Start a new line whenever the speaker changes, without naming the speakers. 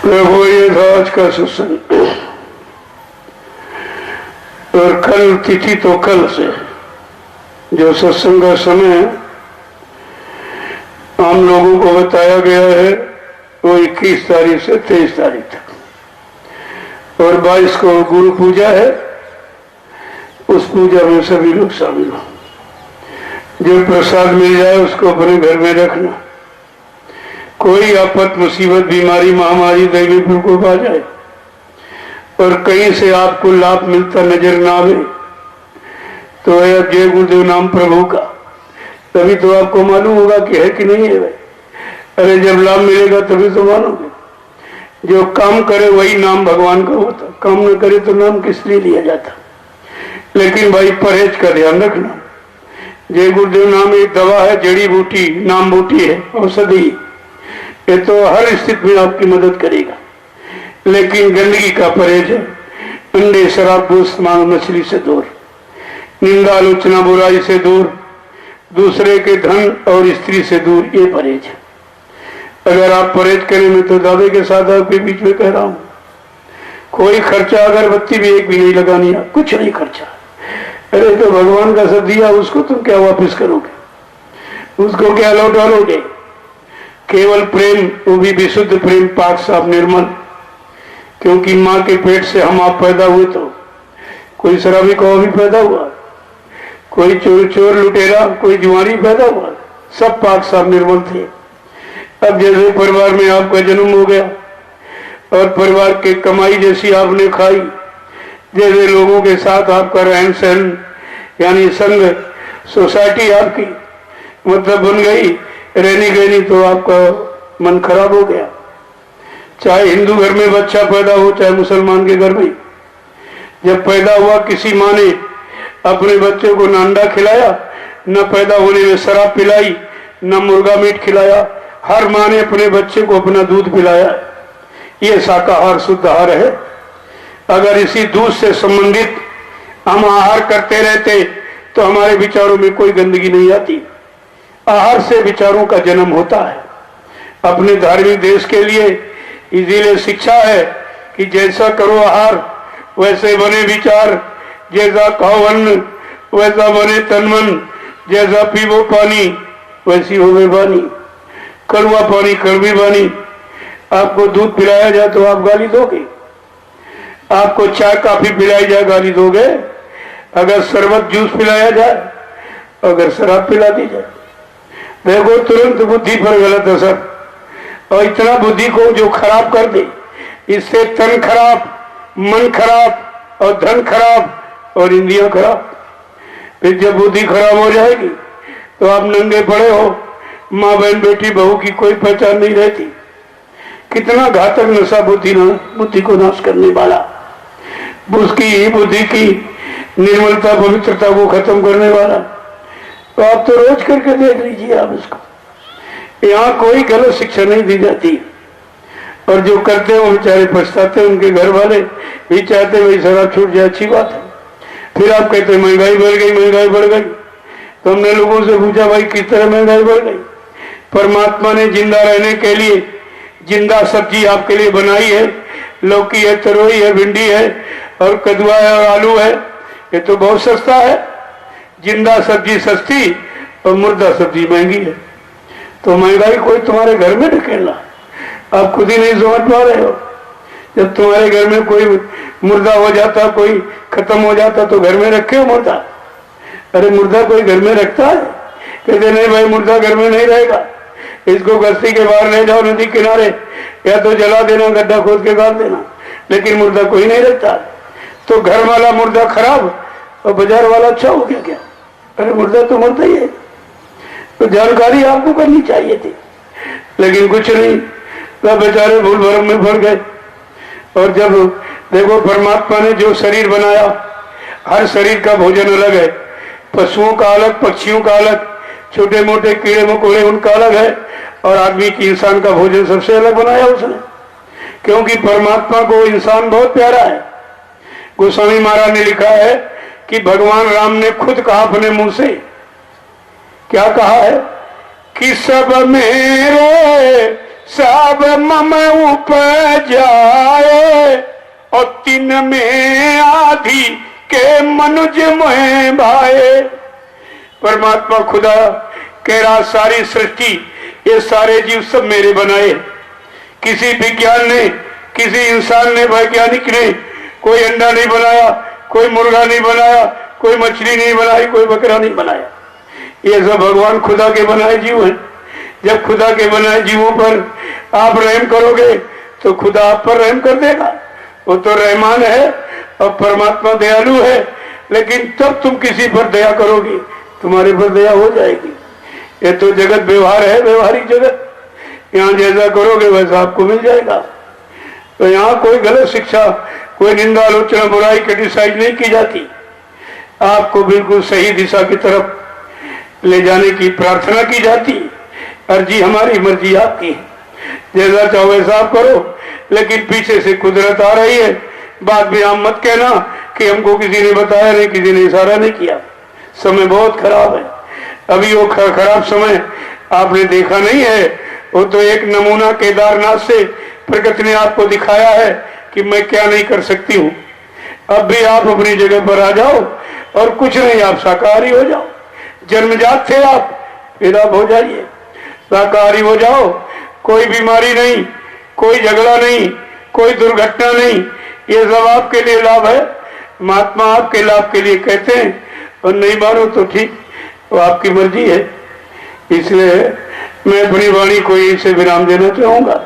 प्रभु ये था आज का सत्संग। और कल तिथि तो कल से जो सत्संग का समय हम लोगों को बताया गया है वो 21 तारीख से 23 तारीख तक, और 22 को गुरु पूजा है। उस पूजा में सभी लोग शामिल हो। जो प्रसाद मिल जाए उसको अपने घर में रखना। कोई आफत मुसीबत बीमारी महामारी दैवी प्रकोप आ जाए और कहीं से आपको लाभ मिलता नजर ना आवे तो है जय गुरुदेव नाम प्रभु का, तभी तो आपको मालूम होगा कि है कि नहीं है भाई। अरे जब लाभ मिलेगा तभी तो मानोगे। जो काम करे वही नाम भगवान का होता, काम न करे तो नाम किस लिए लिया जाता। लेकिन भाई परहेज का ध्यान रखना। जय गुरुदेव नाम एक दवा है, जड़ी बूटी नाम बूटी है, औषधि। ये तो हर स्थिति में आपकी मदद करेगा। लेकिन गंदगी का परहेज है। अंडे शराब गोश्त मांस मछली से दूर, निंदा आलोचना बुराई से दूर, दूसरे के धन और स्त्री से दूर, ये परहेज है। अगर आप परहेज करें, मैं तो दावे के साथ आपके बीच में कह रहा हूं, कोई खर्चा अगरबत्ती भी एक भी नहीं लगानी है, कुछ नहीं खर्चा। अरे तो भगवान का सब दिया, उसको तुम क्या वापस करोगे, उसको क्या लौटा लोगे। केवल प्रेम, वो भी विशुद्ध प्रेम, पाक साफ निर्मल। क्योंकि माँ के पेट से हम आप पैदा हुए तो कोई शराबी कौवा भी पैदा हुआ, कोई चोर लुटेरा, कोई जुआरी पैदा हुआ, सब पाक साफ निर्मल थे। अब जैसे परिवार में आपका जन्म हो गया और परिवार की कमाई जैसी आपने खाई, जैसे लोगों के साथ आपका रहन सहन यानी संग सोसाइटी आपकी मतलब बन गई, रहनी गहनी, तो आपका मन खराब हो गया। चाहे हिंदू घर में बच्चा पैदा हो, चाहे मुसलमान के घर में, जब पैदा हुआ किसी माँ ने अपने बच्चे को न अंडा खिलाया, न पैदा होने में शराब पिलाई, न मुर्गा मीट खिलाया। हर माँ ने अपने बच्चे को अपना दूध पिलाया। ये शाकाहार शुद्ध आहार है। अगर इसी दूध से संबंधित हम आहार करते रहते तो हमारे विचारों में कोई गंदगी नहीं आती। आहार से विचारों का जन्म होता है। अपने धार्मिक देश के लिए इसीलिए शिक्षा है कि जैसा करो आहार वैसे बने विचार, जैसा खाओ अन्न वैसा बने तन मन, जैसा पीवो पानी वैसी होवे वाणी। कड़वा पानी कड़वी वाणी। आपको दूध पिलाया जाए तो आप गाली दोगे, आपको चाय काफी पिलाई जाए गाली दोगे, अगर शरबत जूस पिलाया जाए, अगर शराब पिला दी जाए, देखो तुरंत बुद्धि पर गलत असर। और इतना बुद्धि को जो खराब कर दे, इससे तन खराब, मन खराब और धन खराब और इंद्रियां खराब। फिर जब बुद्धि खराब हो जाएगी तो आप नंगे पड़े हो, माँ बहन बेटी बहू की कोई पहचान नहीं रहती। कितना घातक नशा बुद्धि को नाश करने वाला, उसकी बुद्धि की निर्मलता पवित्रता को खत्म करने वाला। तो आप तो रोज करके देख लीजिए आप इसको। यहाँ कोई गलत शिक्षा नहीं दी जाती, और जो करते हैं वो बेचारे पछताते हैं, उनके घर वाले भी चाहते भाई शराब छूट जाए, अच्छी बात है। फिर आप कहते महंगाई बढ़ गई, महंगाई बढ़ गई। तो हमने लोगों से पूछा भाई किस तरह महंगाई बढ़ गई। परमात्मा ने जिंदा रहने के लिए जिंदा सब्जी आपके लिए बनाई है। लौकी है, तरोई है, भिंडी है और कदुआ है और आलू है। ये तो बहुत सस्ता है। जिंदा सब्जी सस्ती और मुर्दा सब्जी महंगी है। तो महंगाई कोई तुम्हारे घर में ढकेलना, आप खुद ही नहीं समझ पा रहे हो। जब तुम्हारे घर में कोई मुर्दा हो जाता, कोई खत्म हो जाता, तो घर में रखे हो मुर्दा। अरे मुर्दा कोई घर में रखता है? कहते नहीं भाई मुर्दा घर में नहीं रहेगा, इसको गस्ती के बाहर ले जाओ नदी किनारे, या तो जला देना, गड्ढा खोद के गाड़ देना, लेकिन मुर्दा कोई नहीं रखता। तो घर वाला मुर्दा खराब और बाजार वाला अच्छा हो गया क्या? अरे मुर्दा तो मरता ही है। तो जानकारी आपको करनी चाहिए थी, लेकिन कुछ नहीं, तो बेचारे भूल भरम में भर गए। और जब देखो परमात्मा ने जो शरीर बनाया, हर शरीर का भोजन अलग है। पशुओं का अलग, पक्षियों का अलग, छोटे मोटे कीड़े मकोड़े उनका अलग है, और आदमी की इंसान का भोजन सबसे अलग बनाया उसने। क्योंकि परमात्मा को इंसान बहुत प्यारा है। गोस्वामी महाराज ने लिखा है कि भगवान राम ने खुद कहा अपने मुंह से, क्या कहा है कि सब मेरे सब मम उपजाए और तीन में आधी के मनुज मोह भाए। परमात्मा खुदा कह रहा सारी सृष्टि ये सारे जीव सब मेरे बनाए। किसी विज्ञान ने, किसी इंसान ने, वैज्ञानिक ने कोई अंडा नहीं बनाया, कोई मुर्गा नहीं बनाया, कोई मछली नहीं बनाई, कोई बकरा नहीं बनाया। ये सब भगवान खुदा के बनाए जीव हैं। जब खुदा के बनाए जीवों पर आप रहम करोगे तो खुदा आप पर रहम कर देगा। वो तो रहमान है और परमात्मा दयालु है, लेकिन तब तुम किसी पर दया करोगे तुम्हारे पर दया हो जाएगी। ये तो जगत व्यवहार है, व्यवहारिक जगत। यहाँ जैसा करोगे वैसा आपको मिल जाएगा। तो यहाँ कोई गलत शिक्षा, कोई निंदा, आलोचना, बुराई क्रिटिसाइज नहीं की जाती। आपको बिल्कुल सही दिशा की तरफ ले जाने की प्रार्थना की जाती। अर्जी हमारी, मर्जी आपकी है। जैसा चाहो वैसा आप करो, लेकिन पीछे से कुदरत आ रही है। बाद में आप मत कहना कि हमको किसी ने बताया नहीं, किसी ने इशारा नहीं किया। समय बहुत खराब है। अभी वो खराब समय आपने देखा नहीं है। वो तो एक नमूना केदारनाथ से प्रकृति ने आपको दिखाया है कि मैं क्या नहीं कर सकती हूँ। अब भी आप अपनी जगह पर आ जाओ और कुछ नहीं, आप शाकाहारी हो जाओ। जन्मजात थे आप, फिर आप हो जाइए शाकाहारी हो जाओ। कोई बीमारी नहीं, कोई झगड़ा नहीं, कोई दुर्घटना नहीं। ये सब आपके लिए लाभ है। महात्मा आपके लाभ के लिए कहते हैं, और नहीं मानो तो ठीक, वो आपकी मर्जी है। इसलिए मैं अपनी वाणी को यहीं से विराम देना चाहूंगा।